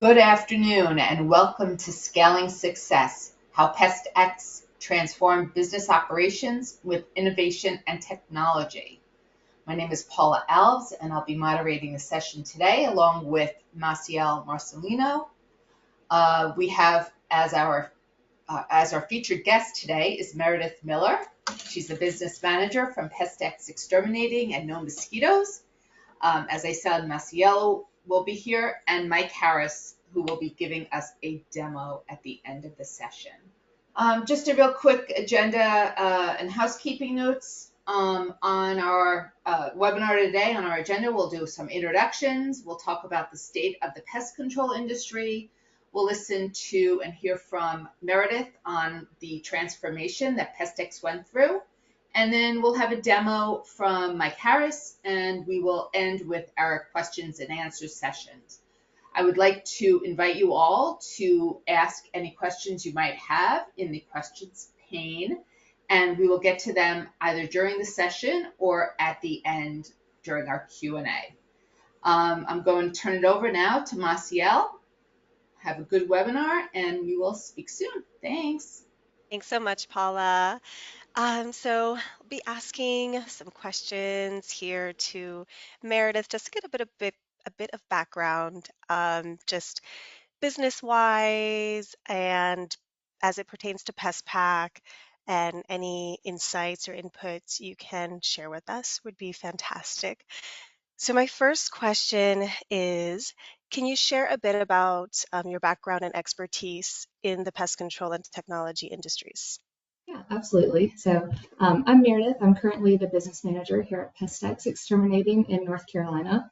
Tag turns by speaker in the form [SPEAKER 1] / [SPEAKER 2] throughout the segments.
[SPEAKER 1] Good afternoon and welcome to Scaling Success, how Pest-X transformed business operations with innovation and technology. My name is Paula Alves and I'll be moderating the session today along with Maciel Marcelino. We have as our featured guest today is Meredith Miller. She's the business manager from Pest-X Exterminating and No Mosquitoes. As I said, Maciel will be here and Mike Harris, who will be giving us a demo at the end of the session. Just a real quick agenda and housekeeping notes on our webinar today. On our agenda, we'll do some introductions. We'll talk about the state of the pest control industry. We'll listen to and hear from Meredith on the transformation that PestX went through. And then we'll have a demo from Mike Harris, and we will end with our questions and answers sessions. I would like to invite you all to ask any questions you might have in the questions pane, and we will get to them either during the session or at the end during our Q&A. I'm going to turn it over now to Maciel. Have a good webinar, and we will speak soon. Thanks.
[SPEAKER 2] Thanks so much, Paula. So I'll be asking some questions here to Meredith just to get a bit of background, just business-wise and as it pertains to PestPac, and any insights or inputs you can share with us would be fantastic. So my first question is, can you share a bit about your background and expertise in the pest control and technology industries?
[SPEAKER 3] Yeah, absolutely. So I'm Meredith. I'm currently the business manager here at PestX Exterminating in North Carolina.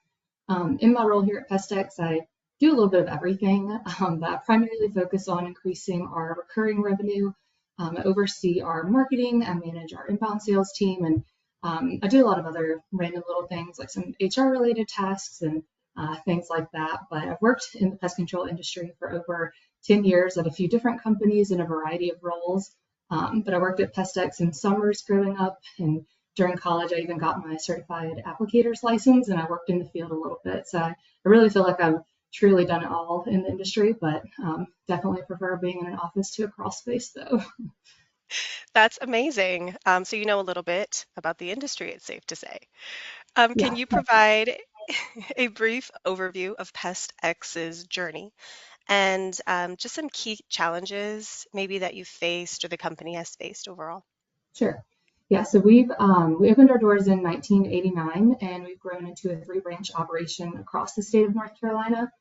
[SPEAKER 3] In my role here at PestX, I do a little bit of everything, but I primarily focus on increasing our recurring revenue. I oversee our marketing, I manage our inbound sales team, and I do a lot of other random little things like some HR related tasks and things like that. But I've worked in the pest control industry for over 10 years at a few different companies in a variety of roles. But I worked at PestX in summers growing up, and during college I even got my certified applicator's license, and I worked in the field a little bit. So I really feel like I've truly done it all in the industry, but definitely prefer being in an office to a crawl space though.
[SPEAKER 2] That's amazing. So you know a little bit about the industry, it's safe to say.
[SPEAKER 3] Yeah.
[SPEAKER 2] Can you provide a brief overview of PestX's journey and just some key challenges maybe that you faced or the company has faced overall?
[SPEAKER 3] Sure. Yeah, so we opened our doors in 1989, and we've grown into a 3-branch operation across the state of North Carolina.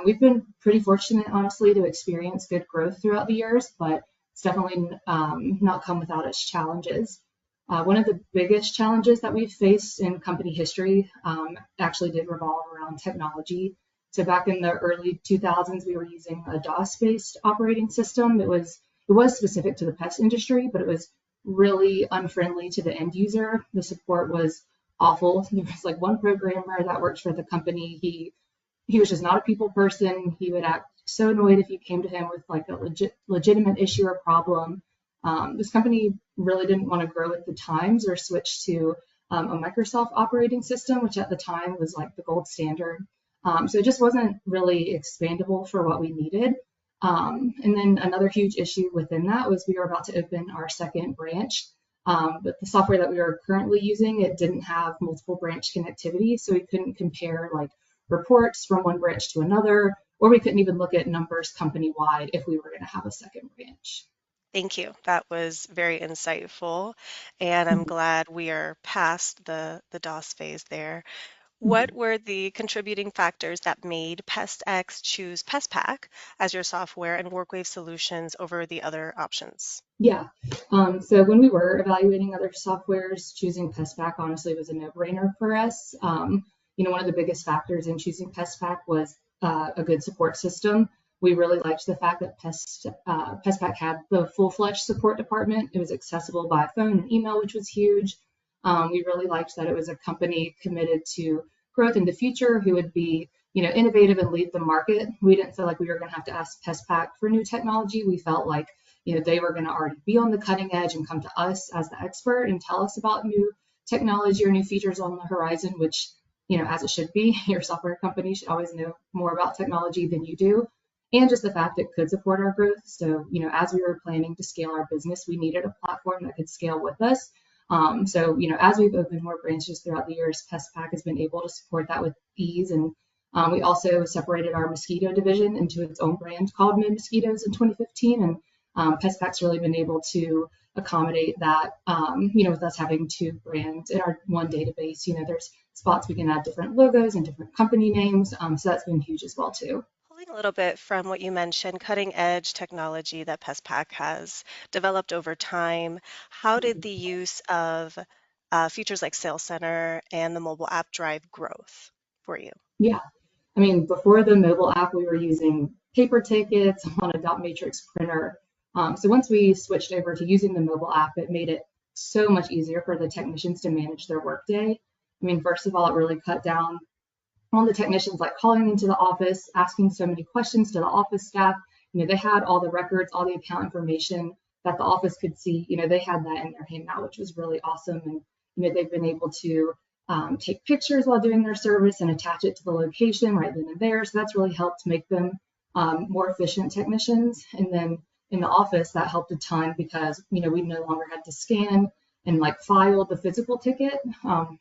[SPEAKER 3] We've been pretty fortunate, honestly, to experience good growth throughout the years, but it's definitely not come without its challenges. One of the biggest challenges that we've faced in company history actually did revolve around technology. So back in the early 2000s, we were using a DOS-based operating system. It was specific to the pest industry, but it was really unfriendly to the end user. The support was awful. There was like one programmer that worked for the company. He was just not a people person. He would act so annoyed if you came to him with like a legitimate issue or problem. This company really didn't want to grow with the times or switch to a Microsoft operating system, which at the time was like the gold standard. So it just wasn't really expandable for what we needed. And then another huge issue within that was we were about to open our second branch, but the software that we were currently using, it didn't have multiple branch connectivity, so we couldn't compare like reports from one branch to another, or we couldn't even look at numbers company-wide if we were going to have a second branch.
[SPEAKER 2] Thank you. That was very insightful, and I'm glad we are past the DOS phase there. What were the contributing factors that made PestX choose PestPac as your software and WorkWave solutions over the other options?
[SPEAKER 3] Yeah. So when we were evaluating other softwares, choosing PestPac honestly was a no-brainer for us. One of the biggest factors in choosing PestPac was a good support system. We really liked the fact that PestPac had the full-fledged support department. It was accessible by phone and email, which was huge. We really liked that it was a company committed to growth in the future who would be, innovative and lead the market. We didn't feel like we were going to have to ask PestPac for new technology. We felt like, they were going to already be on the cutting edge and come to us as the expert and tell us about new technology or new features on the horizon, which as it should be. Your software company should always know more about technology than you do, and just the fact it could support our growth. So, as we were planning to scale our business, we needed a platform that could scale with us. So, as we've opened more branches throughout the years, PestPac has been able to support that with ease. And we also separated our mosquito division into its own brand called No Mosquitoes in 2015. And PestPac's really been able to accommodate that, with us having two brands in our one database. There's spots we can add different logos and different company names. So that's been huge as well, too.
[SPEAKER 2] Pulling a little bit from what you mentioned, cutting edge technology that PestPac has developed over time, how did the use of features like Sales Center and the mobile app drive growth for you?
[SPEAKER 3] Yeah. I mean, before the mobile app, we were using paper tickets on a dot matrix printer. So once we switched over to using the mobile app, it made it so much easier for the technicians to manage their workday. I mean, first of all, it really cut down on the technicians, like calling into the office, asking so many questions to the office staff. They had all the records, all the account information that the office could see. They had that in their hand now, which was really awesome. And, they've been able to take pictures while doing their service and attach it to the location right then and there. So that's really helped make them more efficient technicians. And then in the office, that helped a ton because, we no longer had to scan and file the physical ticket.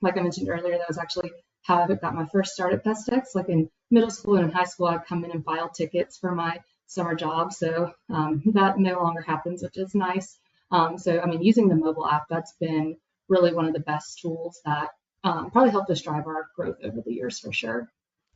[SPEAKER 3] Like I mentioned earlier, that was actually how I got my first start at Pest-X. Like in middle school and in high school, I'd come in and file tickets for my summer job. So that no longer happens, which is nice. So, I mean, using the mobile app, that's been really one of the best tools that probably helped us drive our growth over the years for sure.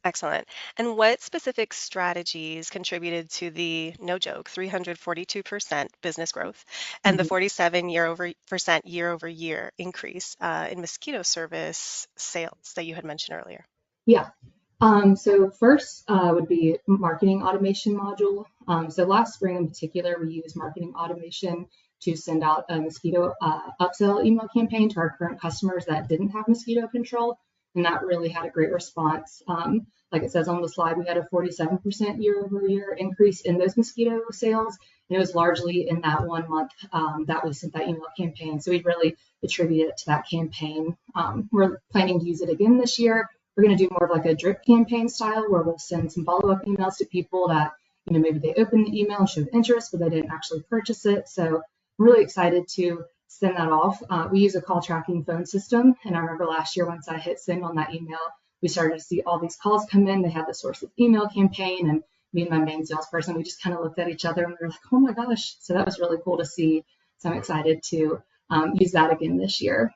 [SPEAKER 2] Excellent. And what specific strategies contributed to the, no joke, 342% business growth and the 47% year-over-year increase in mosquito service sales that you had mentioned earlier?
[SPEAKER 3] Yeah. So first would be marketing automation module. So last spring in particular, we used marketing automation to send out a mosquito upsell email campaign to our current customers that didn't have mosquito control. And that really had a great response. Like it says on the slide, we had a 47% year-over-year increase in those mosquito sales. And it was largely in that 1 month that we sent that email campaign. So we really attribute it to that campaign. We're planning to use it again this year. We're going to do more of a drip campaign style where we'll send some follow-up emails to people that, maybe they opened the email and showed interest, but they didn't actually purchase it. So I'm really excited to send that off. We use a call tracking phone system. And I remember last year, once I hit send on that email, we started to see all these calls come in. They had the source of email campaign, and me and my main salesperson, we just kind of looked at each other and we were like, oh my gosh. So that was really cool to see. So I'm excited to use that again this year.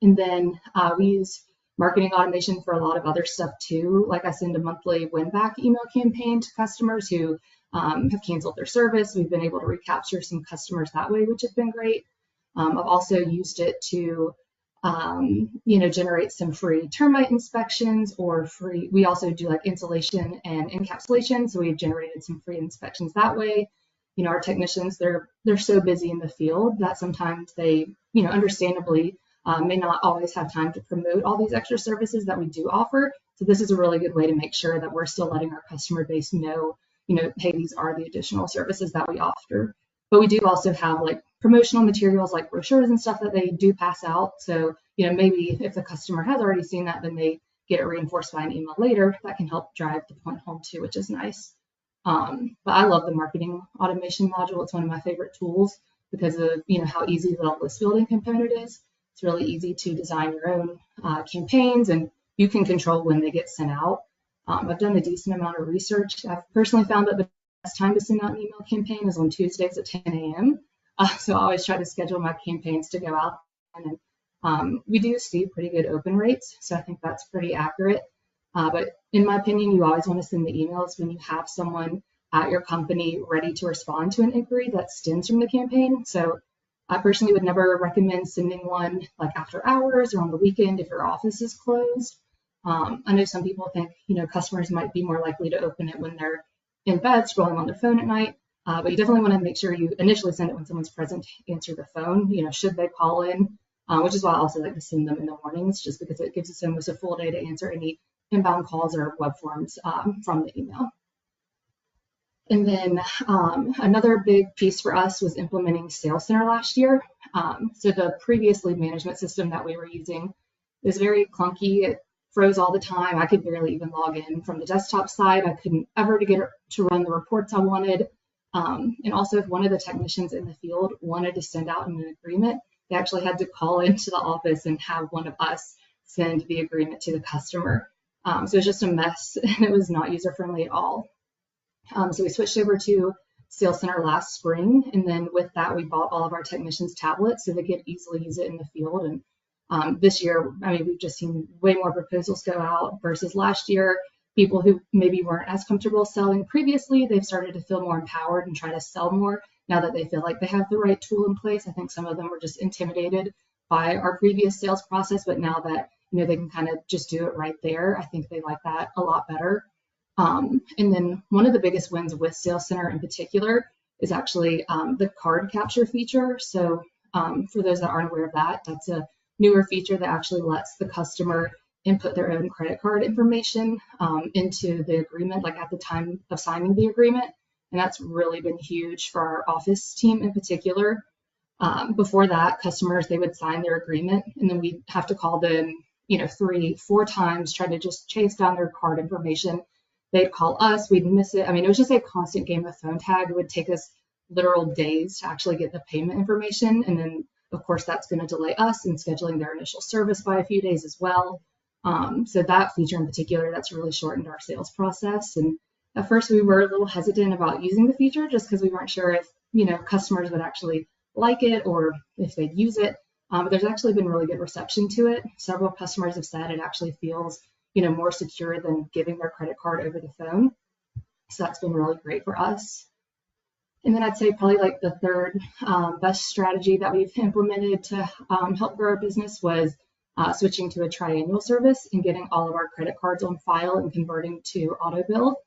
[SPEAKER 3] And then we use marketing automation for a lot of other stuff too. Like I send a monthly win back email campaign to customers who have canceled their service. We've been able to recapture some customers that way, which has been great. I've also used it to, generate some free termite inspections or free. We also do insulation and encapsulation. So we've generated some free inspections that way. Our technicians, they're so busy in the field that sometimes they, understandably may not always have time to promote all these extra services that we do offer. So this is a really good way to make sure that we're still letting our customer base know, hey, these are the additional services that we offer. But we do also have promotional materials like brochures and stuff that they do pass out. So, maybe if the customer has already seen that, then they get it reinforced by an email later. That can help drive the point home too, which is nice. But I love the marketing automation module. It's one of my favorite tools because of, how easy the list building component is. It's really easy to design your own campaigns, and you can control when they get sent out. I've done a decent amount of research. I've personally found that the best time to send out an email campaign is on Tuesdays at 10 a.m. So I always try to schedule my campaigns to go out. And we do see pretty good open rates. So I think that's pretty accurate. But in my opinion, you always want to send the emails when you have someone at your company ready to respond to an inquiry that stems from the campaign. So I personally would never recommend sending one after hours or on the weekend if your office is closed. I know some people think, customers might be more likely to open it when they're in bed scrolling on their phone at night. But you definitely want to make sure you initially send it when someone's present to answer the phone, should they call in, which is why I also like to send them in the mornings, just because it gives us almost a full day to answer any inbound calls or web forms from the email. And then another big piece for us was implementing Sales Center last year. So the previous lead management system that we were using was very clunky. It froze all the time. I could barely even log in from the desktop side. I couldn't ever to get to run the reports I wanted. And also, if one of the technicians in the field wanted to send out an agreement, they actually had to call into the office and have one of us send the agreement to the customer. So it was just a mess, and it was not user-friendly at all. So we switched over to Sales Center last spring, and then with that, we bought all of our technicians tablets so they could easily use it in the field. And this year, I mean, we've just seen way more proposals go out versus last year. People who maybe weren't as comfortable selling previously, they've started to feel more empowered and try to sell more now that they feel like they have the right tool in place. I think some of them were just intimidated by our previous sales process, but now that they can kind of just do it right there, I think they like that a lot better. And then one of the biggest wins with Sales Center in particular is actually the card capture feature. So for those that aren't aware of that, that's a newer feature that actually lets the customer input their own credit card information into the agreement, like at the time of signing the agreement. And that's really been huge for our office team in particular. Before that, customers, they would sign their agreement, and then we'd have to call them 3-4 times, try to just chase down their card information. They'd call us, we'd miss it. I mean, it was just a constant game of phone tag. It would take us literal days to actually get the payment information. And then, of course, that's going to delay us in scheduling their initial service by a few days as well. So that feature in particular, that's really shortened our sales process. And at first, we were a little hesitant about using the feature just because we weren't sure if, customers would actually like it or if they'd use it. But there's actually been really good reception to it. Several customers have said it actually feels more secure than giving their credit card over the phone. So that's been really great for us. And then I'd say probably like the third best strategy that we've implemented to help grow our business was switching to a triannual service and getting all of our credit cards on file and converting to auto bill.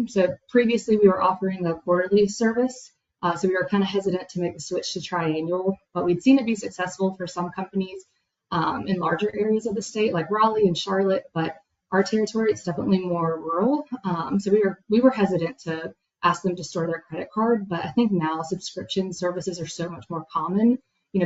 [SPEAKER 3] So previously we were offering a quarterly service. So we were kind of hesitant to make the switch to triannual, but we'd seen it be successful for some companies in larger areas of the state, like Raleigh and Charlotte, but our territory, it's definitely more rural. So we were hesitant to ask them to store their credit card, but I think now subscription services are so much more common.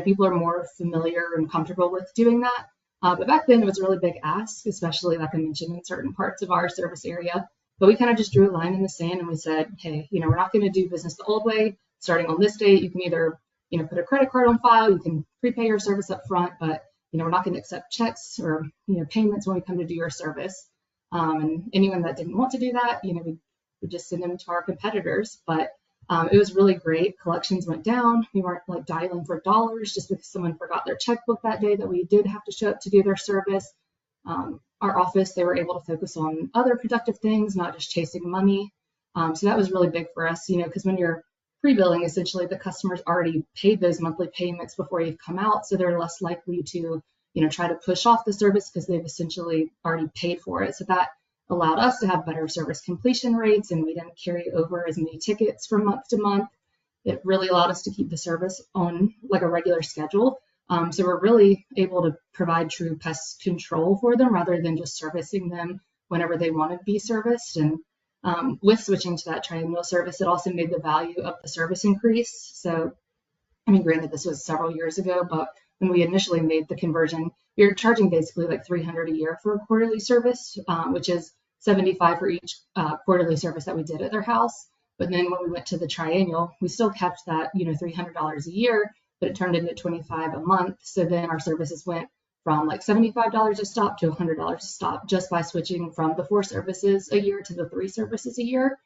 [SPEAKER 3] People are more familiar and comfortable with doing that. But back then it was a really big ask, especially like I mentioned in certain parts of our service area. But we kind of just drew a line in the sand and we said, hey, we're not going to do business the old way. Starting on this date, you can either, put a credit card on file, you can prepay your service up front, but we're not going to accept checks or payments when we come to do your service. And anyone that didn't want to do that, we just send them to our competitors. But it was really great. Collections went down. We weren't like dialing for dollars just because someone forgot their checkbook that day that we did have to show up to do their service. Our office, they were able to focus on other productive things, not just chasing money. So that was really big for us, because when you're pre-billing, essentially the customer's already paid those monthly payments before you've come out. So they're less likely to, try to push off the service because they've essentially already paid for it. So that allowed us to have better service completion rates, and we didn't carry over as many tickets from month to month. It really allowed us to keep the service on like a regular schedule. So we're really able to provide true pest control for them rather than just servicing them whenever they want to be serviced. And with switching to that triannual service, it also made the value of the service increase. So, granted, this was several years ago, but when we initially made the conversion, we were charging basically like $300 a year for a quarterly service, which is $75 for each quarterly service that we did at their house. But then when we went to the triannual, we still kept that, $300 a year, but it turned into $25 a month. So then our services went from like $75 a stop to $100 a stop just by switching from the 4 services a year to the 3 services a year.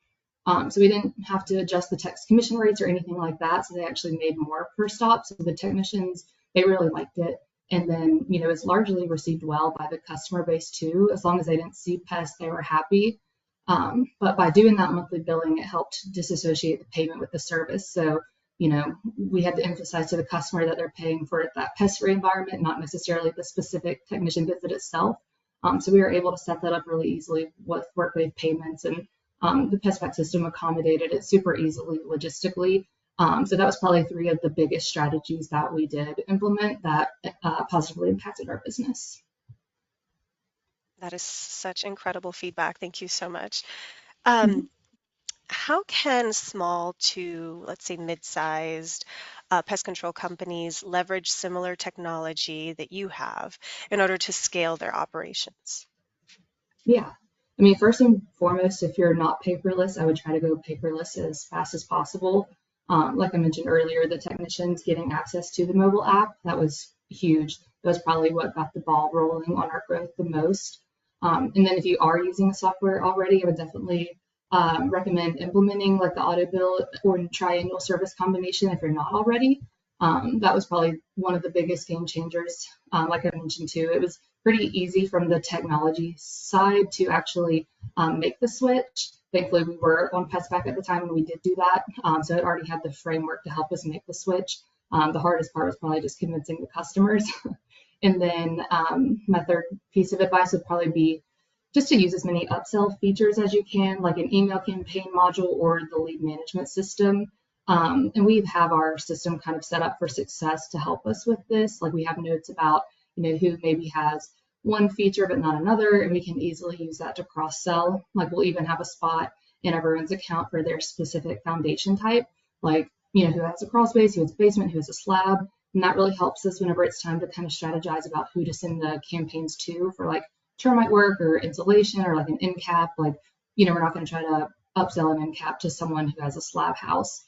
[SPEAKER 3] So we didn't have to adjust the tech's commission rates or anything like that. So they actually made more per stop. So the technicians, they really liked it. And then, it's largely received well by the customer base too. As long as they didn't see pests, they were happy. But by doing that monthly billing, it helped disassociate the payment with the service. So, we had to emphasize to the customer that they're paying for that pest-free environment, not necessarily the specific technician visit itself. So we were able to set that up really easily with WorkWave payments, and the PestPac system accommodated it super easily logistically. So that was probably 3 of the biggest strategies that we did implement that positively impacted our business.
[SPEAKER 2] That is such incredible feedback. Thank you so much. How can small to, let's say, mid-sized pest control companies leverage similar technology that you have in order to scale their operations?
[SPEAKER 3] Yeah. I mean, first and foremost, if you're not paperless, I would try to go paperless as fast as possible. Like I mentioned earlier, the technicians getting access to the mobile app, that was huge. That was probably what got the ball rolling on our growth the most. And then if you are using software already, I would definitely recommend implementing like the auto bill or triannual service combination if you're not already. That was probably one of the biggest game changers. Like I mentioned too, it was pretty easy from the technology side to actually make the switch. Thankfully, we were on PestPac at the time when we did do that, so it already had the framework to help us make the switch. The hardest part was probably just convincing the customers. And then my third piece of advice would probably be just to use as many upsell features as you can, like an email campaign module or the lead management system. And we have our system kind of set up for success to help us with this. Like we have notes about, who maybe has one feature but not another, and we can easily use that to cross sell. Like we'll even have a spot in everyone's account for their specific foundation type, like, who has a crawl space, who has a basement, who has a slab. And that really helps us whenever it's time to kind of strategize about who to send the campaigns to for like termite work or insulation or like an end cap. Like, we're not going to try to upsell an end cap to someone who has a slab house.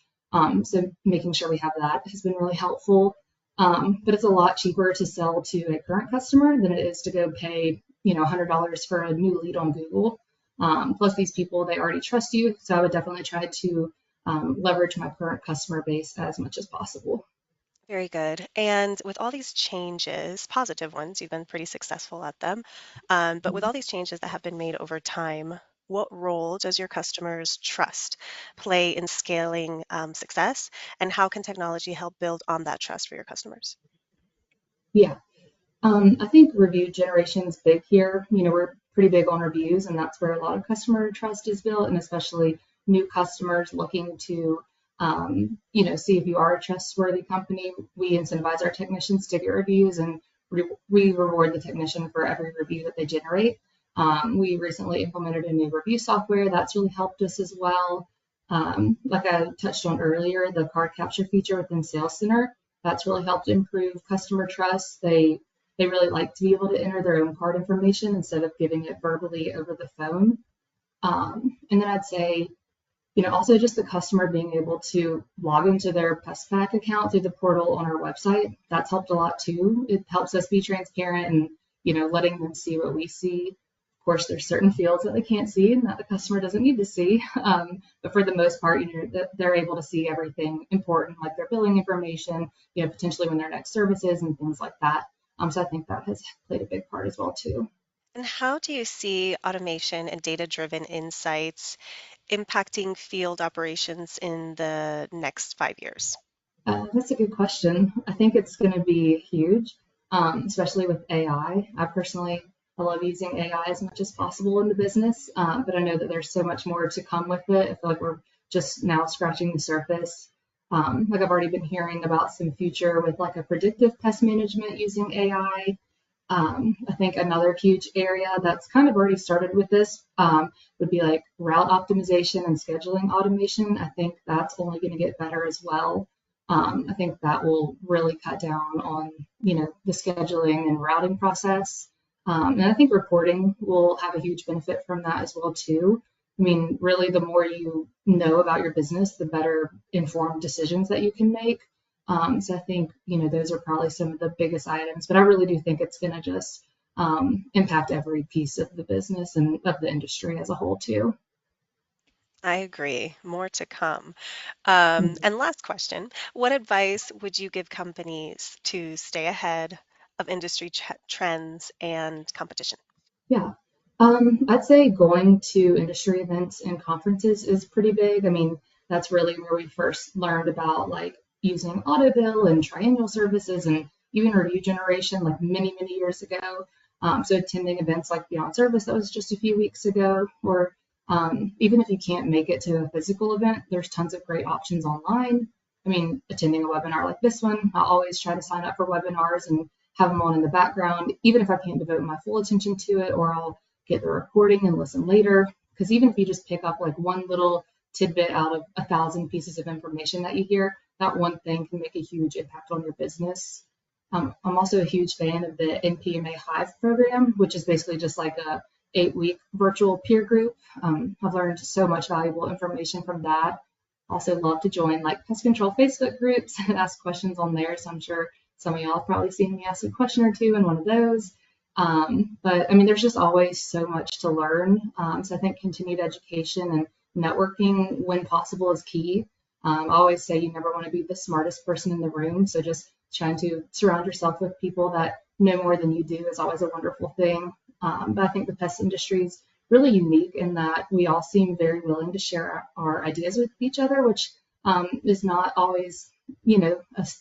[SPEAKER 3] So making sure we have that has been really helpful. But it's a lot cheaper to sell to a current customer than it is to go pay, $100 for a new lead on Google. Plus these people, they already trust you. So I would definitely try to leverage my current customer base as much as possible.
[SPEAKER 2] Very good. And with all these changes, positive ones, you've been pretty successful at them. But with all these changes that have been made over time, what role does your customers' trust play in scaling success? And how can technology help build on that trust for your customers?
[SPEAKER 3] Yeah. I think review generation is big here. We're pretty big on reviews, and that's where a lot of customer trust is built, and especially new customers looking to, see if you are a trustworthy company. We incentivize our technicians to get reviews, and we reward the technician for every review that they generate. We recently implemented a new review software that's really helped us as well. Like I touched on earlier, the card capture feature within Sales Center, that's really helped improve customer trust. They really like to be able to enter their own card information instead of giving it verbally over the phone. And then I'd say, also just the customer being able to log into their PestPac account through the portal on our website, that's helped a lot too. It helps us be transparent and, letting them see what we see. Of course, there's certain fields that they can't see and that the customer doesn't need to see. But for the most part, they're able to see everything important, like their billing information, potentially when their next service is and things like that. So I think that has played a big part as well too.
[SPEAKER 2] And how do you see automation and data-driven insights impacting field operations in the next 5 years?
[SPEAKER 3] That's a good question. I think it's going to be huge, especially with AI. I love using AI as much as possible in the business, but I know that there's so much more to come with it. I feel like we're just now scratching the surface. Like I've already been hearing about some future with like a predictive pest management using AI. I think another huge area that's kind of already started with this would be like route optimization and scheduling automation. I think that's only going to get better as well. I think that will really cut down on, the scheduling and routing process. And I think reporting will have a huge benefit from that as well too. I mean, really, the more you know about your business, the better informed decisions that you can make. So I think, those are probably some of the biggest items, but I really do think it's going to just impact every piece of the business and of the industry as a whole too.
[SPEAKER 2] I agree. More to come.
[SPEAKER 3] Mhm.
[SPEAKER 2] And last question, what advice would you give companies to stay ahead of industry trends and competition?
[SPEAKER 3] Yeah. I'd say going to industry events and conferences is pretty big. I mean, that's really where we first learned about like using auto bill and triannual services and even review generation like many, many years ago. So attending events like Beyond Service that was just a few weeks ago, or even if you can't make it to a physical event, there's tons of great options online. I mean, attending a webinar like this one, I always try to sign up for webinars and have them on in the background, even if I can't devote my full attention to it, or I'll get the recording and listen later. Because even if you just pick up like one little tidbit out of 1,000 pieces of information that you hear, that one thing can make a huge impact on your business. I'm also a huge fan of the NPMA Hive program, which is basically just like a 8-week virtual peer group. I've learned so much valuable information from that. Also love to join like pest control Facebook groups and ask questions on there. So I'm sure some of y'all have probably seen me ask a question or two in one of those. But I mean, there's just always so much to learn. So I think continued education and networking when possible is key. I always say you never want to be the smartest person in the room. So just trying to surround yourself with people that know more than you do is always a wonderful thing. But I think the pest industry is really unique in that we all seem very willing to share our ideas with each other, which is not always,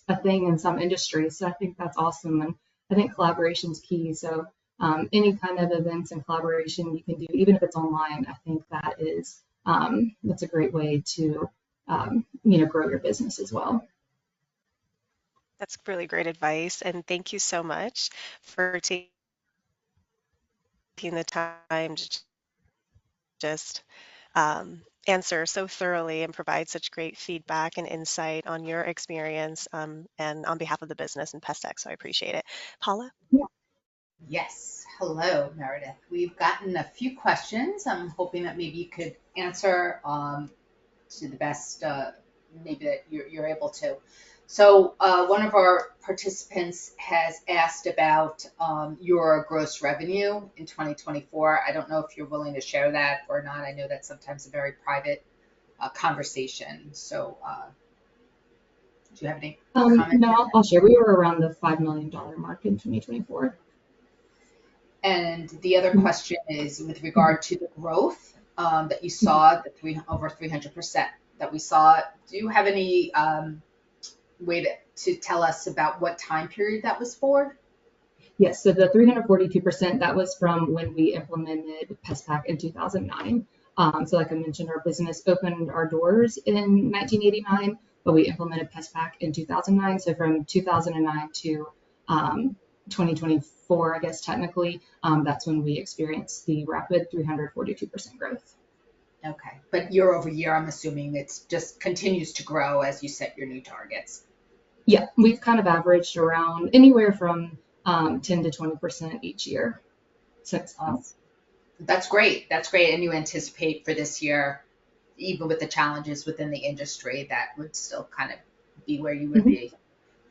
[SPEAKER 3] a thing in some industries. So I think that's awesome. And I think collaboration is key. So any kind of events and collaboration you can do, even if it's online, I think that is, that's a great way to, grow your business as well.
[SPEAKER 2] That's really great advice. And thank you so much for taking the time to just answer so thoroughly and provide such great feedback and insight on your experience and on behalf of the business and PestX. So I appreciate it. Paula?
[SPEAKER 1] Yes. Hello, Meredith. We've gotten a few questions. I'm hoping that maybe you could answer to the best, maybe that you're able to. So one of our participants has asked about your gross revenue in 2024. I don't know if you're willing to share that or not. I know that's sometimes a very private conversation. So do you have any comments?
[SPEAKER 3] No, I'll share. We were around the $5 million mark in 2024.
[SPEAKER 1] And the other question is with regard to the growth that you saw, over 300% that we saw. Do you have any way to tell us about what time period that was for?
[SPEAKER 3] Yes, so the 342%, that was from when we implemented PestPac in 2009. So like I mentioned, our business opened our doors in 1989, but we implemented PestPac in 2009. So from 2009 to 2024, I guess technically, that's when we experienced the rapid 342% growth.
[SPEAKER 1] Okay, but year over year, I'm assuming it's just continues to grow as you set your new targets.
[SPEAKER 3] Yeah, we've kind of averaged around anywhere from 10 to 20% each year since then.
[SPEAKER 1] That's great. That's great. And you anticipate for this year, even with the challenges within the industry, that would still kind of be where you would be.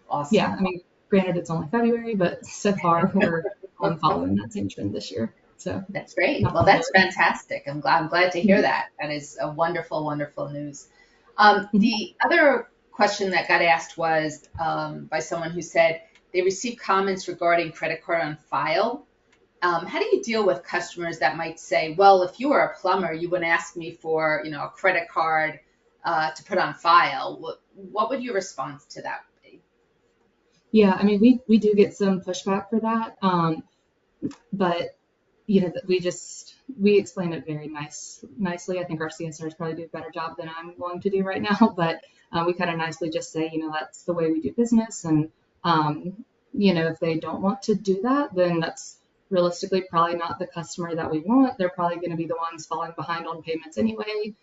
[SPEAKER 1] Awesome.
[SPEAKER 3] Yeah, I mean, granted, it's only February, but so far we're following that same trend this year. So
[SPEAKER 1] that's great. Well, that's fantastic. I'm glad to hear that. That is a wonderful, wonderful news. The other question that got asked was by someone who said they received comments regarding credit card on file. How do you deal with customers that might say, well, if you were a plumber, you wouldn't ask me for, a credit card to put on file? What would your response to that be?
[SPEAKER 3] Yeah, I mean, we do get some pushback for that, but we explain it very nicely. I think our CSRs probably do a better job than I'm going to do right now, but we kind of nicely just say, that's the way we do business. And, if they don't want to do that, then that's realistically probably not the customer that we want. They're probably going to be the ones falling behind on payments anyway.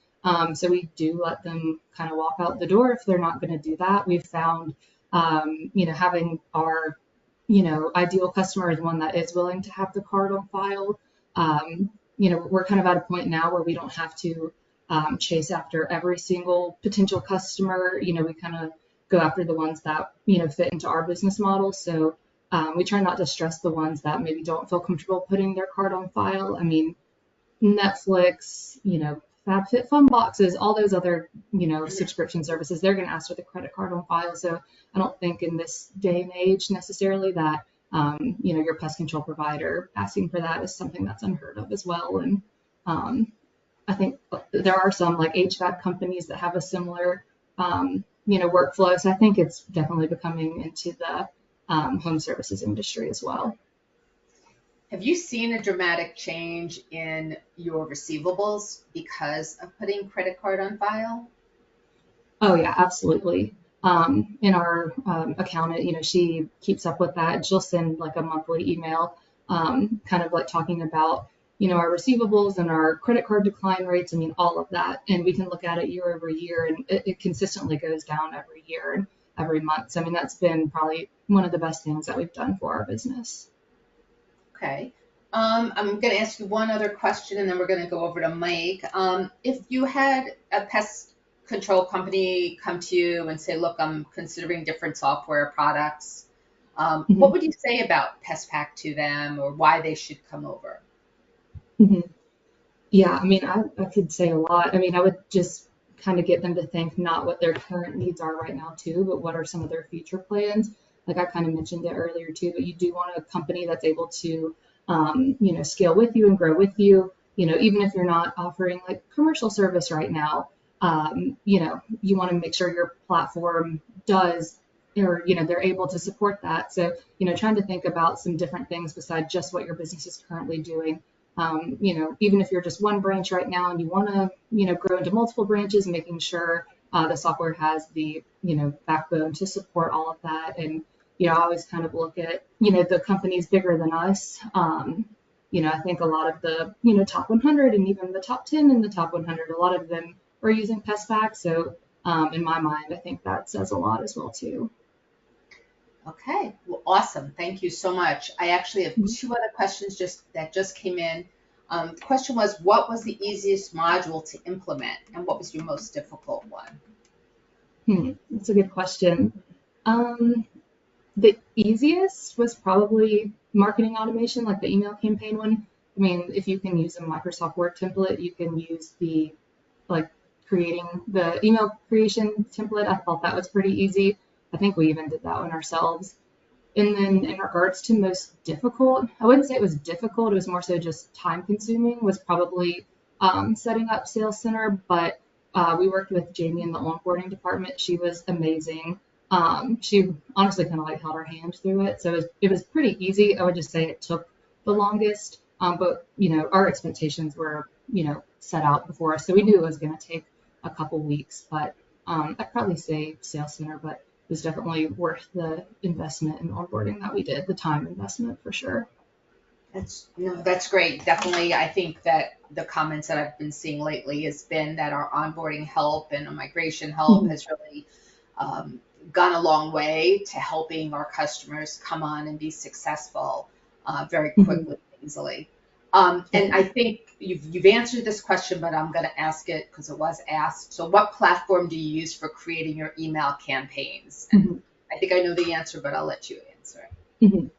[SPEAKER 3] So we do let them kind of walk out the door if they're not going to do that. We've found, having our ideal customer is one that is willing to have the card on file. We're kind of at a point now where we don't have to chase after every single potential customer. We kind of go after the ones that, fit into our business model. So we try not to stress the ones that maybe don't feel comfortable putting their card on file. I mean, Netflix, FabFitFun boxes, all those other, subscription services, they're going to ask for the credit card on file. So I don't think in this day and age necessarily that, your pest control provider asking for that is something that's unheard of as well. And I think there are some like HVAC companies that have a similar, workflow. So I think it's definitely becoming into the home services industry as well.
[SPEAKER 1] Have you seen a dramatic change in your receivables because of putting credit card on file?
[SPEAKER 3] Oh yeah, absolutely. In our accountant, she keeps up with that, and she'll send like a monthly email, kind of like talking about, our receivables and our credit card decline rates. I mean, all of that. And we can look at it year over year, and it consistently goes down every year and every month. So, I mean, that's been probably one of the best things that we've done for our business.
[SPEAKER 1] Okay. I'm going to ask you one other question, and then we're going to go over to Mike. If you had a pest control company come to you and say, look, I'm considering different software products, what would you say about PestPac to them, or why they should come over?
[SPEAKER 3] Yeah, I mean, I could say a lot. I mean, I would just kind of get them to think not what their current needs are right now too, but what are some of their future plans. Like I kind of mentioned it earlier too, but you do want a company that's able to, scale with you and grow with you. Even if you're not offering like commercial service right now, you want to make sure your platform does, or, they're able to support that. So, trying to think about some different things besides just what your business is currently doing. Even if you're just one branch right now and you want to, grow into multiple branches, making sure the software has the, backbone to support all of that. And, I always kind of look at, the companies bigger than us. I think a lot of the, top 100 and even the top 10 and the top 100, a lot of them are using PestPac. So in my mind, I think that says a lot as well too.
[SPEAKER 1] Okay, well, awesome. Thank you so much. I actually have two other questions that just came in. The question was, what was the easiest module to implement, and what was your most difficult one?
[SPEAKER 3] That's a good question. The easiest was probably marketing automation, like the email campaign one. I mean, if you can use a Microsoft Word template, you can use the creating the email creation template. I thought that was pretty easy. I think we even did that one ourselves. And then in regards to most difficult, I wouldn't say it was difficult. It was more so just time consuming, was probably setting up Sales Center. But we worked with Jamie in the onboarding department. She was amazing. She honestly kind of held our hand through it. So it was pretty easy. I would just say it took the longest. But, our expectations were, set out before us. So we knew it was going to take a couple weeks. But I'd probably say Sales Center, but it was definitely worth the investment in onboarding that we did, the time investment for sure.
[SPEAKER 1] That's great. Definitely, I think that the comments that I've been seeing lately has been that our onboarding help and our migration help has really gone a long way to helping our customers come on and be successful very quickly and easily. And I think you've answered this question, but I'm going to ask it because it was asked. So what platform do you use for creating your email campaigns? And I think I know the answer, but I'll let you answer it.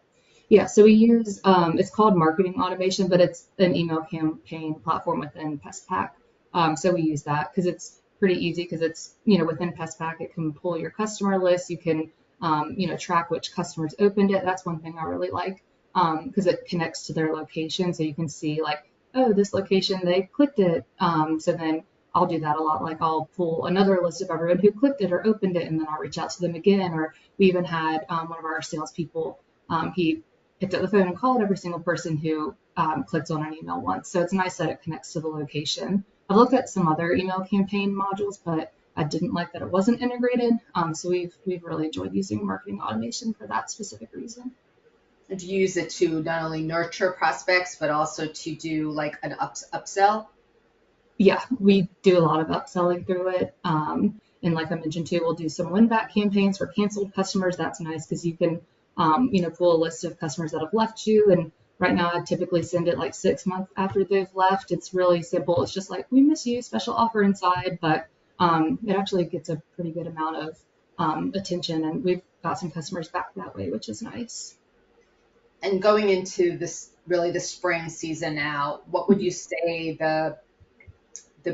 [SPEAKER 3] Yeah, so we use, it's called marketing automation, but it's an email campaign platform within PestPac. So we use that because it's pretty easy because it's, within PestPac, it can pull your customer list. You can, track which customers opened it. That's one thing I really like because it connects to their location. So you can see oh, this location, they clicked it. So then I'll do that a lot. I'll pull another list of everyone who clicked it or opened it, and then I'll reach out to them again. Or we even had one of our salespeople, he picked up the phone and called every single person who clicked on an email once. So it's nice that it connects to the location. I've looked at some other email campaign modules, but I didn't like that it wasn't integrated. So we've really enjoyed using marketing automation for that specific reason.
[SPEAKER 1] And do you use it to not only nurture prospects, but also to do an upsell?
[SPEAKER 3] Yeah, we do a lot of upselling through it. And like I mentioned too, we'll do some win-back campaigns for canceled customers. That's nice because you can, pull a list of customers that have left you. And right now I typically send it 6 months after they've left. It's really simple. It's just we miss you, special offer inside, but it actually gets a pretty good amount of attention. And we've got some customers back that way, which is nice.
[SPEAKER 1] And going into the spring season now, what would you say the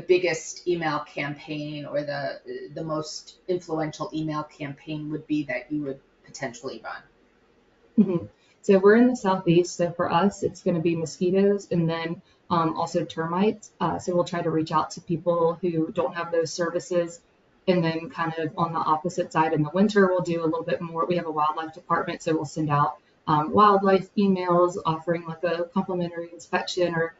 [SPEAKER 1] biggest email campaign or the most influential email campaign would be that you would potentially run?
[SPEAKER 3] So we're in the Southeast. So for us, it's going to be mosquitoes and then also termites. So we'll try to reach out to people who don't have those services. And then kind of on the opposite side in the winter, we'll do a little bit more. We have a wildlife department, so we'll send out wildlife emails offering a complimentary inspection, or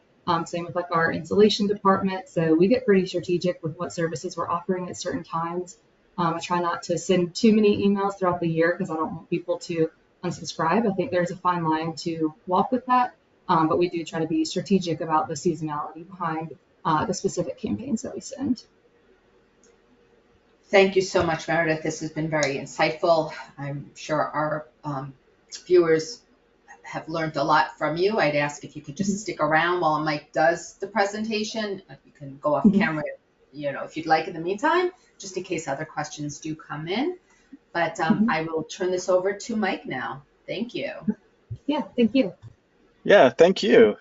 [SPEAKER 3] same with our insulation department. So we get pretty strategic with what services we're offering at certain times. I try not to send too many emails throughout the year because I don't want people to unsubscribe. I think there's a fine line to walk with that. but we do try to be strategic about the seasonality behind the specific campaigns that we send.
[SPEAKER 1] Thank you so much, Meredith. This has been very insightful. I'm sure our viewers have learned a lot from you. I'd ask if you could just stick around while Mike does the presentation. You can go off camera, if you'd like in the meantime, just in case other questions do come in. But I will turn this over to Mike now. Thank you.
[SPEAKER 3] Yeah, thank you.
[SPEAKER 4] Yeah, thank you,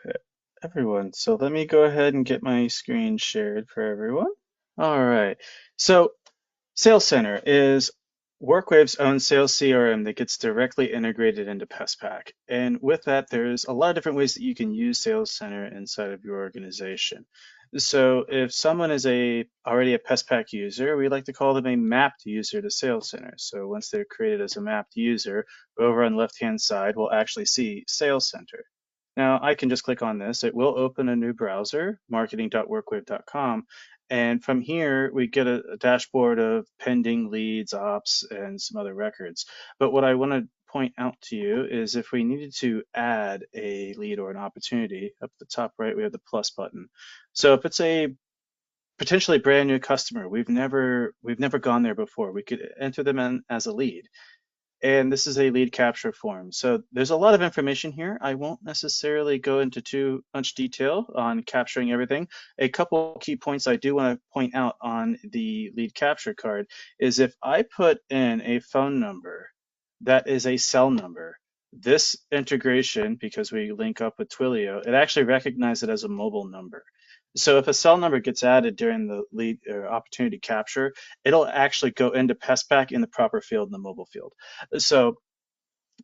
[SPEAKER 4] everyone. So let me go ahead and get my screen shared for everyone. All right. So Sales Center is WorkWave's own sales CRM that gets directly integrated into PestPac. And with that, there's a lot of different ways that you can use Sales Center inside of your organization. So if someone is already a PestPac user, we like to call them a mapped user to Sales Center. So once they're created as a mapped user, over on the left-hand side, we'll actually see Sales Center. Now I can just click on this. It will open a new browser, marketing.workwave.com. And from here, we get a dashboard of pending leads, ops, and some other records. But what I want to point out to you is if we needed to add a lead or an opportunity, up at the top right, we have the plus button. So if it's a potentially brand new customer, we've never gone there before, we could enter them in as a lead. And this is a lead capture form. So there's a lot of information here. I won't necessarily go into too much detail on capturing everything. A couple key points I do want to point out on the lead capture card is if I put in a phone number that is a cell number, this integration, because we link up with Twilio, it actually recognizes it as a mobile number. So if a cell number gets added during the lead or opportunity capture, it'll actually go into PestPac in the proper field, in the mobile field. So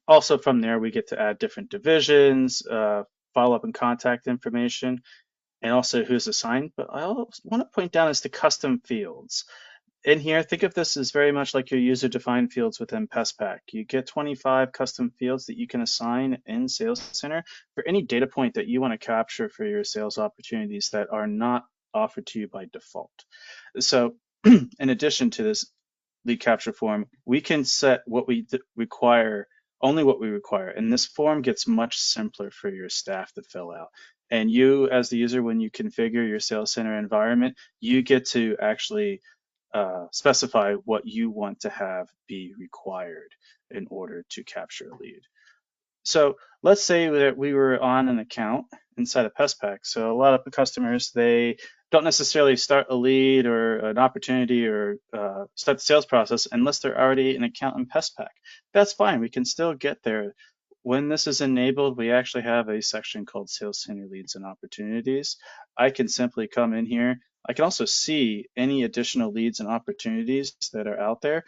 [SPEAKER 4] also from there, we get to add different divisions, follow-up and contact information, and also who's assigned. But I also want to point down is the custom fields. In here, think of this as very much like your user-defined fields within PestPac. You get 25 custom fields that you can assign in Sales Center for any data point that you want to capture for your sales opportunities that are not offered to you by default. So in addition to this lead capture form, we can set what we require, only what we require. And this form gets much simpler for your staff to fill out. And you, as the user, when you configure your Sales Center environment, you get to actually specify what you want to have be required in order to capture a lead. So let's say that we were on an account inside of PestPac. So a lot of the customers, they don't necessarily start a lead or an opportunity or start the sales process unless they're already an account in PestPac. That's fine. We can still get there. When this is enabled, we actually have a section called Sales Center Leads and Opportunities. I can simply come in here. I can also see any additional leads and opportunities that are out there,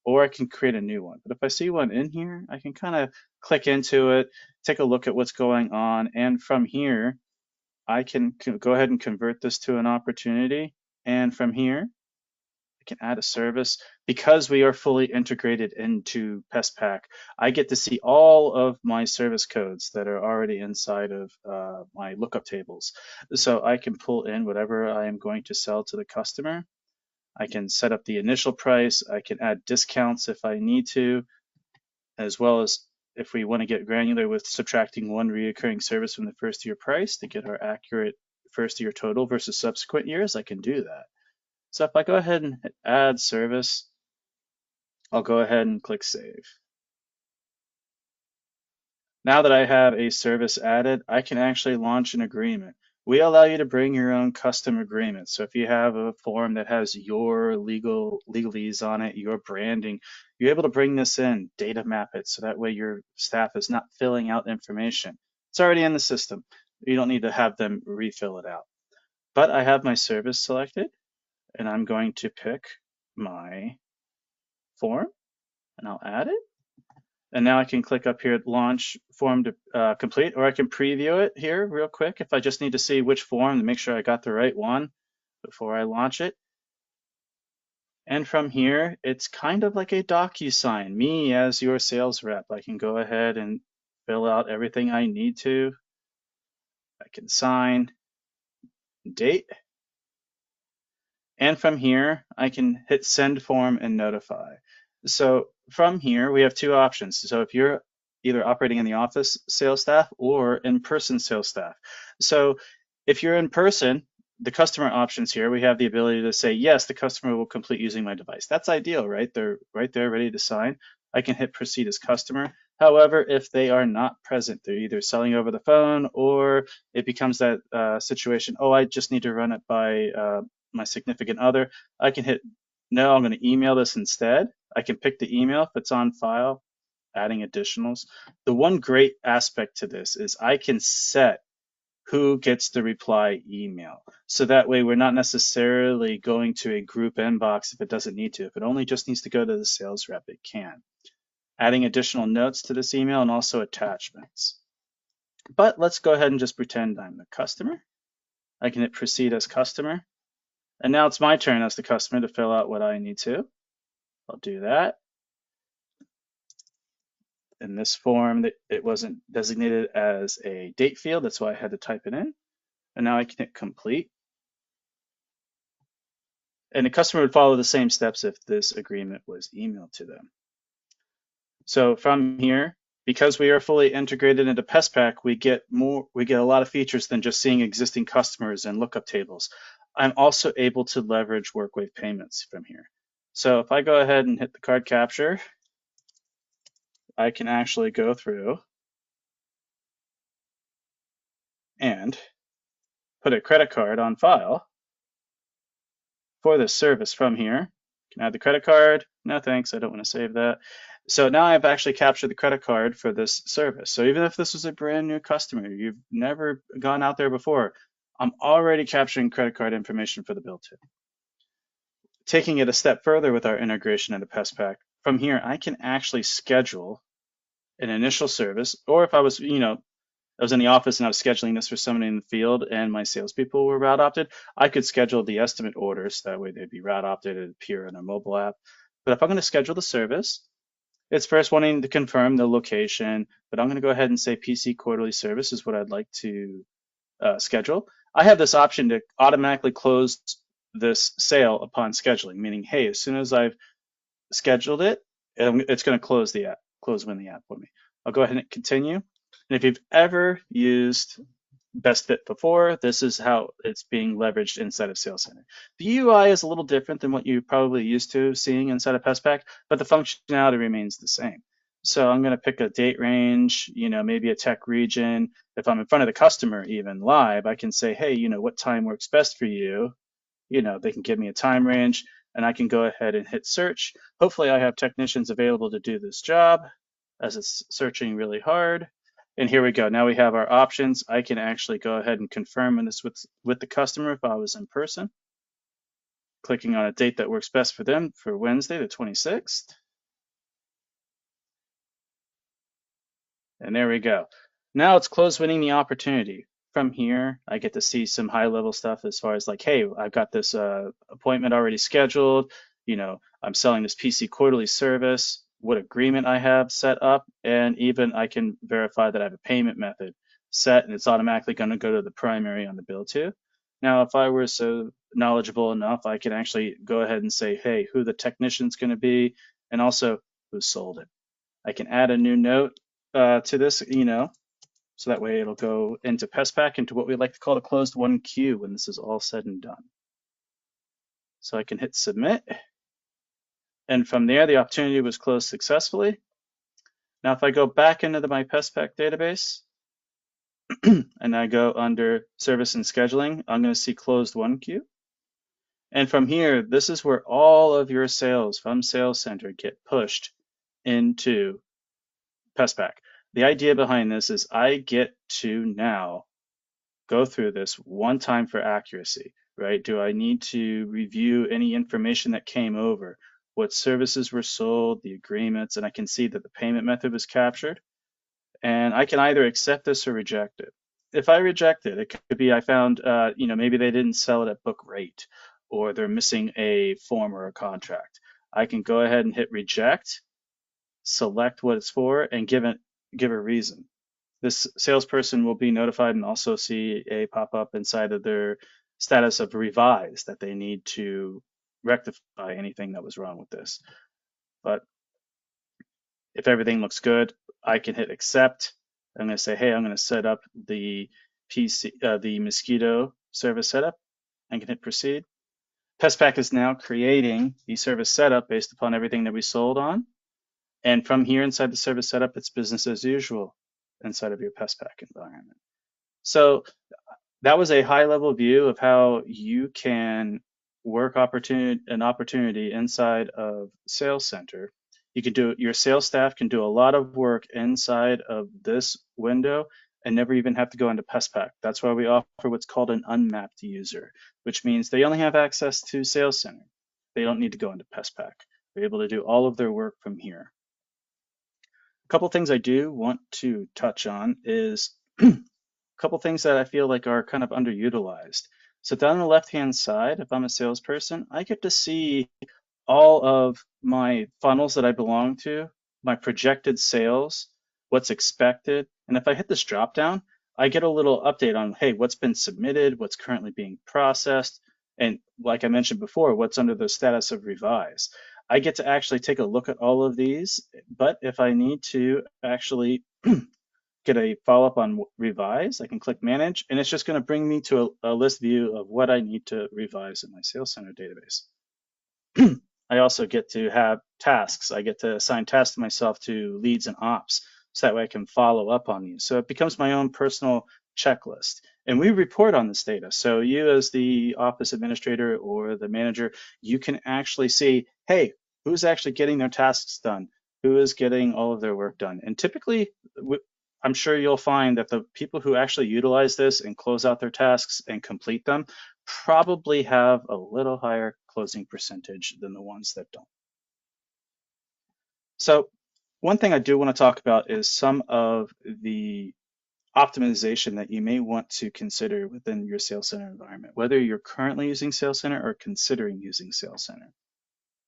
[SPEAKER 4] or I can create a new one. But if I see one in here, I can kind of click into it, take a look at what's going on, and from here, I can go ahead and convert this to an opportunity. And from here, I can add a service. Because we are fully integrated into PestPac, I get to see all of my service codes that are already inside of my lookup tables. So I can pull in whatever I am going to sell to the customer. I can set up the initial price. I can add discounts if I need to, as well as if we want to get granular with subtracting one reoccurring service from the first year price to get our accurate first year total versus subsequent years, I can do that. So if I go ahead and hit add service, I'll go ahead and click save. Now that I have a service added, I can actually launch an agreement. We allow you to bring your own custom agreement. So if you have a form that has your legalese on it, your branding, you're able to bring this in, data map it, so that way your staff is not filling out information. It's already in the system. You don't need to have them refill it out. But I have my service selected, and I'm going to pick my form, and I'll add it. And now I can click up here, launch form to complete, or I can preview it here real quick if I just need to see which form to make sure I got the right one before I launch it. And from here, it's kind of like a DocuSign. Me as your sales rep, I can go ahead and fill out everything I need to. I can sign, date. And from here, I can hit send form and notify. So from here, we have two options. So if you're either operating in the office sales staff or in-person sales staff. So if you're in person, the customer options here, we have the ability to say, yes, the customer will complete using my device. That's ideal, right? They're right there ready to sign. I can hit proceed as customer. However, if they are not present, they're either selling over the phone or it becomes that situation, oh, I just need to run it by my significant other. I can hit, no, I'm going to email this instead. I can pick the email if it's on file, adding additionals. The one great aspect to this is I can set who gets the reply email. So that way we're not necessarily going to a group inbox if it doesn't need to. If it only just needs to go to the sales rep, it can. Adding additional notes to this email and also attachments. But let's go ahead and just pretend I'm the customer. I can hit proceed as customer. And now it's my turn as the customer to fill out what I need to. I'll do that. In this form, it wasn't designated as a date field. That's why I had to type it in. And now I can hit complete. And the customer would follow the same steps if this agreement was emailed to them. So from here, because we are fully integrated into PestPac, we get a lot of features than just seeing existing customers and lookup tables. I'm also able to leverage WorkWave payments from here. So if I go ahead and hit the card capture, I can actually go through and put a credit card on file for this service from here. Can add the credit card. No thanks, I don't want to save that. So now I've actually captured the credit card for this service. So even if this was a brand new customer, you've never gone out there before, I'm already capturing credit card information for the bill too. Taking it a step further with our integration into PestPac, from here I can actually schedule an initial service, or if I was, I was in the office and I was scheduling this for somebody in the field and my salespeople were route opted, I could schedule the estimate orders. That way they'd be route opted and appear in a mobile app. But if I'm going to schedule the service, it's first wanting to confirm the location, but I'm going to go ahead and say PC quarterly service is what I'd like to schedule. I have this option to automatically close this sale upon scheduling, meaning, hey, as soon as I've scheduled it, it's going to close the app, close when the app for me. I'll go ahead and continue. And if you've ever used Best Fit before, this is how it's being leveraged inside of Sales Center. The UI is a little different than what you're probably used to seeing inside of PestPac, but the functionality remains the same. So I'm going to pick a date range, maybe a tech region. If I'm in front of the customer even live, I can say, hey, what time works best for you? They can give me a time range and I can go ahead and hit search. Hopefully I have technicians available to do this job as it's searching really hard. And here we go. Now we have our options. I can actually go ahead and confirm this with the customer if I was in person. Clicking on a date that works best for them for Wednesday, the 26th. And there we go. Now it's close winning the opportunity. From here, I get to see some high level stuff as far as like, hey, I've got this appointment already scheduled. I'm selling this PC quarterly service, what agreement I have set up, and even I can verify that I have a payment method set and it's automatically going to go to the primary on the bill too. Now, if I were so knowledgeable enough, I can actually go ahead and say, hey, who the technician's going to be and also who sold it. I can add a new note to this, so that way it'll go into PestPac into what we like to call the closed one queue when this is all said and done. So I can hit submit. And from there, the opportunity was closed successfully. Now, if I go back into my PestPac database and I go under service and scheduling, I'm going to see closed one queue. And from here, this is where all of your sales from Sales Center get pushed into PestPac. The idea behind this is I get to now go through this one time for accuracy, right? Do I need to review any information that came over? What services were sold, the agreements, and I can see that the payment method was captured. And I can either accept this or reject it. If I reject it, it could be I found, maybe they didn't sell it at book rate or they're missing a form or a contract. I can go ahead and hit reject, select what it's for, and give a reason. This salesperson will be notified and also see a pop-up inside of their status of revise that they need to rectify anything that was wrong with this. But if everything looks good, I can hit accept. I'm going to say, hey, I'm going to set up the the mosquito service setup. I can hit proceed. PestPac is now creating the service setup based upon everything that we sold on. And from here inside the service setup, it's business as usual inside of your PestPac environment. So that was a high level view of how you can work an opportunity inside of Sales Center. You can do your sales staff can do a lot of work inside of this window and never even have to go into PestPac. That's why we offer what's called an unmapped user, which means they only have access to Sales Center. They don't need to go into PestPac. They're able to do all of their work from here. A couple things I do want to touch on is couple things that I feel like are kind of underutilized. So down on the left-hand side, if I'm a salesperson, I get to see all of my funnels that I belong to, my projected sales, what's expected. And if I hit this drop down, I get a little update on, hey, what's been submitted, what's currently being processed, and like I mentioned before, what's under the status of revise. I get to actually take a look at all of these, but if I need to actually get a follow-up on revise, I can click manage, and it's just going to bring me to a list view of what I need to revise in my Sales Center database. I also get to have tasks. I get to assign tasks to myself to leads and ops, so that way I can follow up on these. So it becomes my own personal checklist. And we report on this data. So you as the office administrator or the manager, you can actually see, hey, who's actually getting their tasks done? Who is getting all of their work done? And typically, I'm sure you'll find that the people who actually utilize this and close out their tasks and complete them probably have a little higher closing percentage than the ones that don't. So one thing I do want to talk about is some of the optimization that you may want to consider within your Sales Center environment, whether you're currently using Sales Center or considering using Sales Center.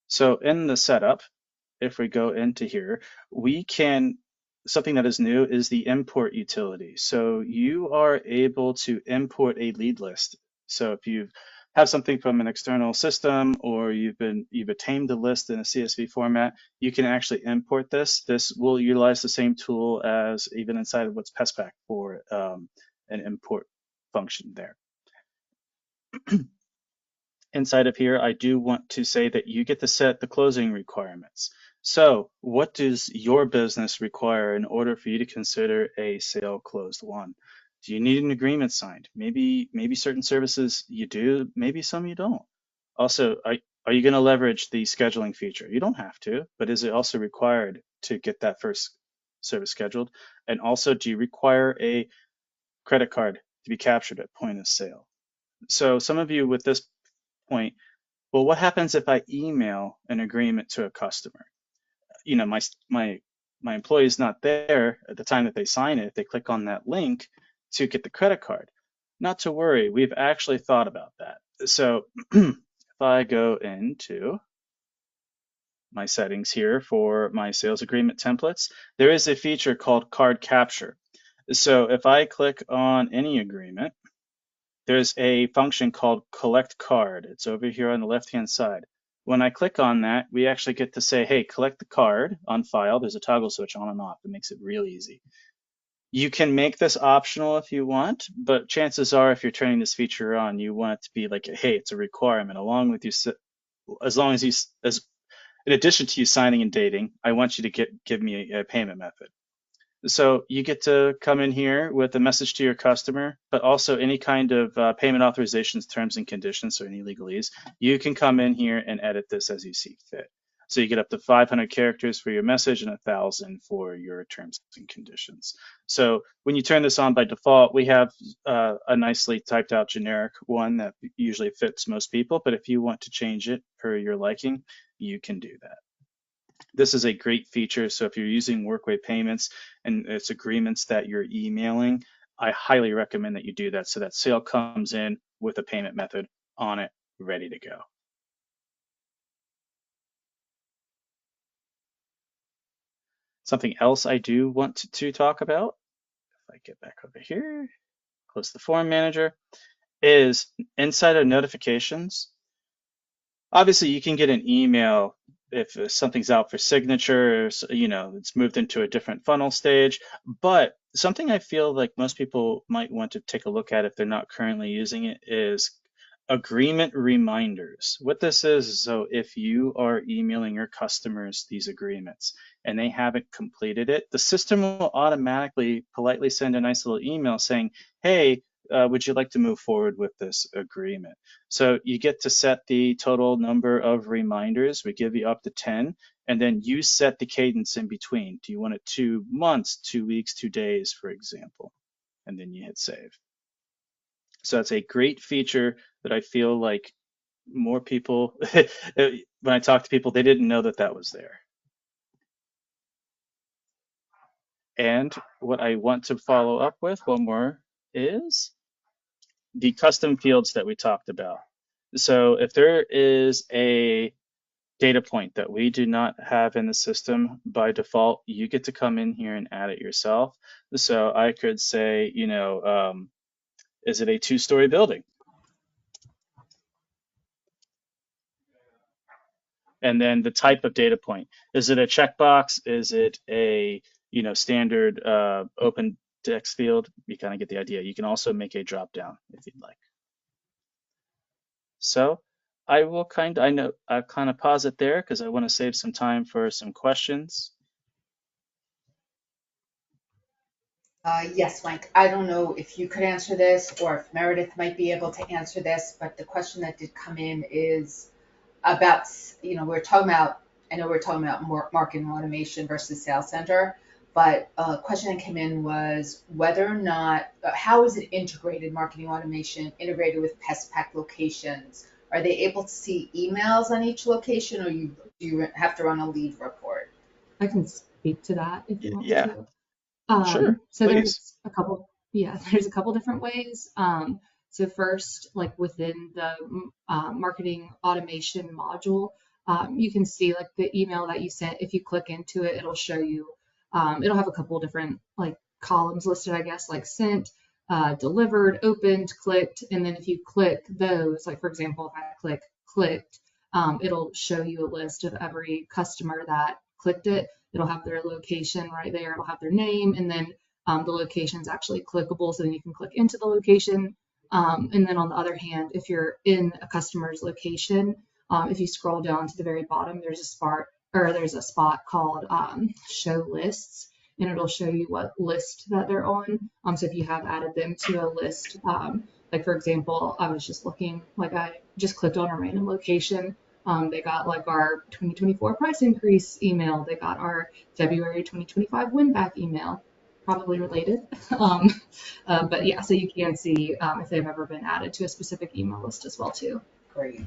[SPEAKER 4] So in the setup, if we go into here, we can, something that is new is the import utility. So you are able to import a lead list. So if you have something from an external system or you've attained the list in a CSV format, you can actually import this. This will utilize the same tool as even inside of what's PestPac for an import function there. Inside of here, I do want to say that you get to set the closing requirements. So what does your business require in order for you to consider a sale closed won? Do you need an agreement signed? Maybe certain services you do, maybe some you don't. Also, are you going to leverage the scheduling feature? You don't have to, but is it also required to get that first service scheduled? And also, do you require a credit card to be captured at point of sale? So some of you with this point, well, what happens if I email an agreement to a customer? You know, my employee is not there at the time that they sign it. They click on that link to get the credit card. Not to worry, we've actually thought about that. So if I go into my settings here for my sales agreement templates, there is a feature called card capture. So if I click on any agreement, there's a function called collect card. It's over here on the left-hand side. When I click on that, we actually get to say, hey, collect the card on file. There's a toggle switch on and off. It makes it real easy. You can make this optional if you want, but chances are if you're turning this feature on, you want it to be like, hey, it's a requirement. Along with you, as long as you, in addition to you signing and dating, I want you to give me a payment method. So you get to come in here with a message to your customer, but also any kind of payment authorizations, terms and conditions, so any legalese, you can come in here and edit this as you see fit. So you get up to 500 characters for your message and 1,000 for your terms and conditions. So when you turn this on by default, we have a nicely typed out generic one that usually fits most people, but if you want to change it per your liking, you can do that. This is a great feature. So if you're using WorkWave payments and it's agreements that you're emailing, I highly recommend that you do that so that sale comes in with a payment method on it, ready to go. Something else I do want to talk about, if I get back over here, close the form manager, is inside of notifications. Obviously, you can get an email if something's out for signature, it's moved into a different funnel stage. But something I feel like most people might want to take a look at if they're not currently using it is agreement reminders. What this is, so if you are emailing your customers these agreements and they haven't completed it, the system will automatically politely send a nice little email saying, hey, would you like to move forward with this agreement? So you get to set the total number of reminders. We give you up to 10, and then you set the cadence in between. Do you want it 2 months, 2 weeks, 2 days, for example? And then you hit save. So that's a great feature that I feel like more people, when I talk to people, they didn't know that that was there. And what I want to follow up with one more is the custom fields that we talked about. So if there is a data point that we do not have in the system by default, you get to come in here and add it yourself. So I could say, is it a 2-story building? And then the type of data point. Is it a checkbox? Is it a standard open text field? You kind of get the idea. You can also make a drop down if you'd like. So I'll kind of pause it there because I want to save some time for some questions.
[SPEAKER 1] Yes, Mike. I don't know if you could answer this or if Meredith might be able to answer this, but the question that did come in is about, we're talking about, I know we're talking about marketing automation versus sales center, but a question that came in was whether or not, how is it integrated, marketing automation, integrated with PestPac locations? Are they able to see emails on each location, or do you have to run a lead report?
[SPEAKER 3] I can speak to that if you want me
[SPEAKER 4] Yeah,
[SPEAKER 3] to.
[SPEAKER 4] sure,
[SPEAKER 3] So
[SPEAKER 4] please.
[SPEAKER 3] there's a couple different ways. So first, like within the marketing automation module, you can see like the email that you sent. If you click into it, it'll show you, it'll have a couple different like columns listed, I guess, like sent, delivered, opened, clicked. And then if you click those, like for example, if I click clicked, it'll show you a list of every customer that clicked it. It'll have their location right there. It'll have their name, and then the location is actually clickable, so then you can click into the location. And then on the other hand, if you're in a customer's location, if you scroll down to the very bottom, there's a spot called Show Lists, and it'll show you what list that they're on. So if you have added them to a list, like for example, I was just looking, like I just clicked on a random location. They got like our 2024 price increase email. They got our February 2025 win back email, probably related. But yeah, so you can see if they've ever been added to a specific email list as well too.
[SPEAKER 1] Great.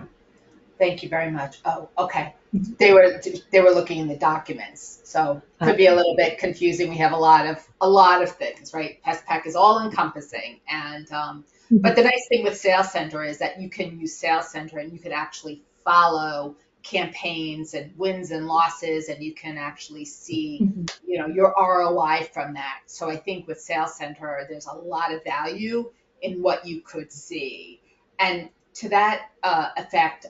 [SPEAKER 1] Thank you very much. Oh, okay. They were looking in the documents, so could be a little bit confusing. We have a lot of things, right? PestPac is all encompassing, and but the nice thing with Sales Center is that you can use Sales Center and you could actually follow campaigns and wins and losses, and you can actually see, your ROI from that. So I think with Sales Center, there's a lot of value in what you could see. And to that effect,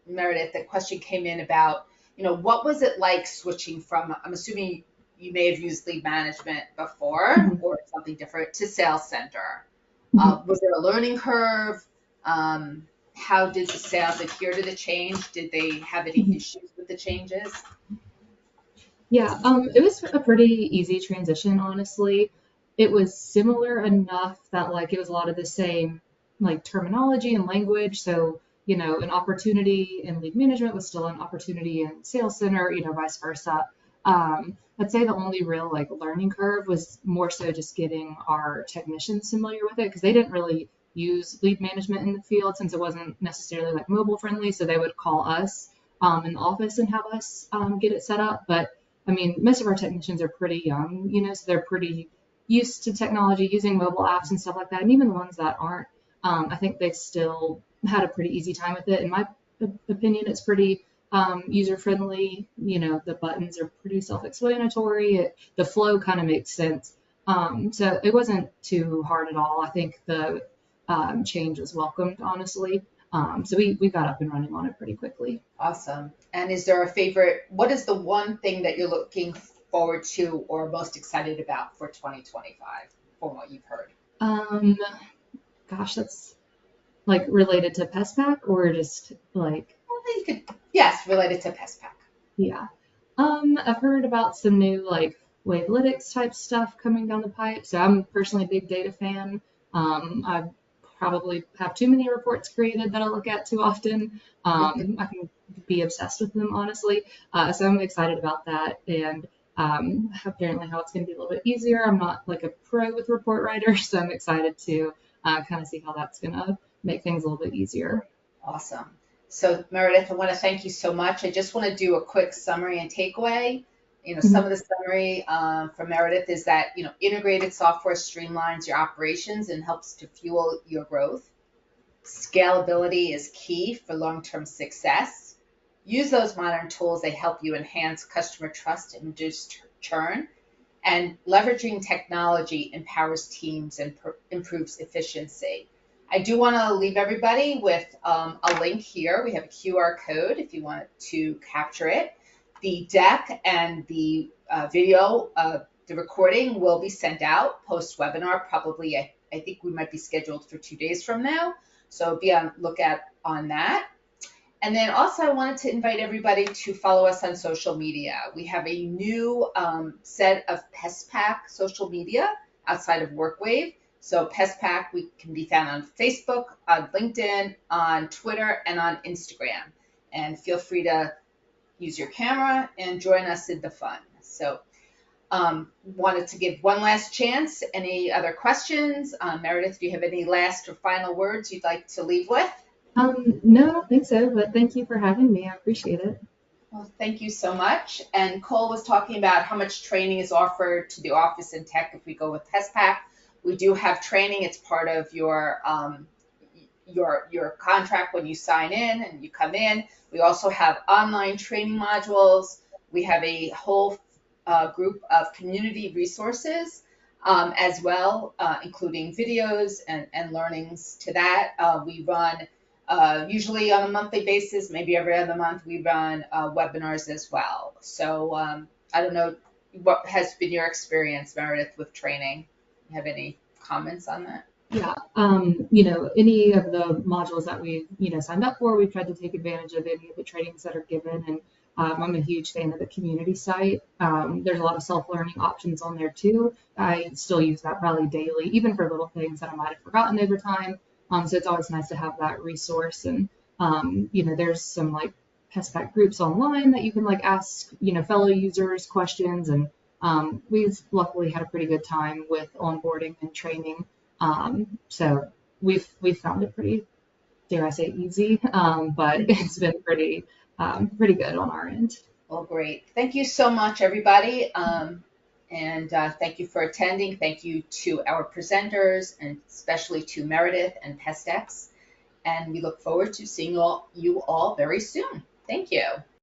[SPEAKER 1] Meredith, the question came in about, what was it like switching from, I'm assuming you may have used lead management before or something different, to Sales Center. Was there a learning curve? How did the sales adhere to the change? Did they have any issues with the changes?
[SPEAKER 3] Yeah, it was a pretty easy transition, honestly. It was similar enough that like it was a lot of the same like terminology and language. So, an opportunity in lead management was still an opportunity in Sales Center, vice versa. I'd say the only real like learning curve was more so just getting our technicians familiar with it, because they didn't really use lead management in the field since it wasn't necessarily like mobile friendly. So they would call us in the office and have us get it set up. But I mean, most of our technicians are pretty young, so they're pretty used to technology, using mobile apps and stuff like that. And even the ones that aren't, I think they've still had a pretty easy time with it. In my opinion, it's pretty user friendly. The buttons are pretty self-explanatory. The flow kind of makes sense. So it wasn't too hard at all. I think the change was welcomed, honestly. So we got up and running on it pretty quickly.
[SPEAKER 1] Awesome. And is there a favorite? What is the one thing that you're looking forward to or most excited about for 2025 from what you've heard?
[SPEAKER 3] Gosh, that's like related to PestPac or just like,
[SPEAKER 1] Well, you could, yes, related to PestPac.
[SPEAKER 3] yeah. I've heard about some new like Wavelitics type stuff coming down the pipe. So I'm personally a big data fan. I probably have too many reports created that I look at too often. I can be obsessed with them, honestly. So I'm excited about that. And apparently how it's going to be a little bit easier. I'm not like a pro with report writers, so I'm excited to kind of see how that's going to make things a little bit easier.
[SPEAKER 1] Awesome. So Meredith, I want to thank you so much. I just want to do a quick summary and takeaway. Some of the summary from Meredith is that, integrated software streamlines your operations and helps to fuel your growth. Scalability is key for long-term success. Use those modern tools. They help you enhance customer trust and reduce churn. And leveraging technology empowers teams and improves efficiency. I do want to leave everybody with a link here. We have a QR code if you want to capture it. The deck and the video, the recording will be sent out post-webinar, probably I think we might be scheduled for 2 days from now. So be on lookout on that. And then also I wanted to invite everybody to follow us on social media. We have a new set of PestPac social media outside of WorkWave. So PestPac, we can be found on Facebook, on LinkedIn, on Twitter, and on Instagram. And feel free to use your camera and join us in the fun. So wanted to give one last chance. Any other questions? Meredith, do you have any last or final words you'd like to leave with?
[SPEAKER 3] No, I don't think so, but thank you for having me. I appreciate it.
[SPEAKER 1] Well, thank you so much. And Cole was talking about how much training is offered to the office in tech if we go with PestPac. We do have training. It's part of your contract when you sign in and you come in. We also have online training modules. We have a whole group of community resources as well, including videos and learnings to that. We run usually on a monthly basis, maybe every other month, we run webinars as well. So I don't know, what has been your experience, Meredith, with training? You have any comments on that?
[SPEAKER 3] Yeah, any of the modules that we, signed up for, we've tried to take advantage of any of the trainings that are given. And I'm a huge fan of the community site. There's a lot of self-learning options on there too. I still use that probably daily, even for little things that I might have forgotten over time. So it's always nice to have that resource. And, there's some like PestPac groups online that you can like ask, fellow users questions. And we've luckily had a pretty good time with onboarding and training. So we've found it pretty, dare I say, easy, but it's been pretty good on our end.
[SPEAKER 1] Well, great. Thank you so much, everybody. And thank you for attending. Thank you to our presenters and especially to Meredith and PestX. And we look forward to seeing you all very soon. Thank you.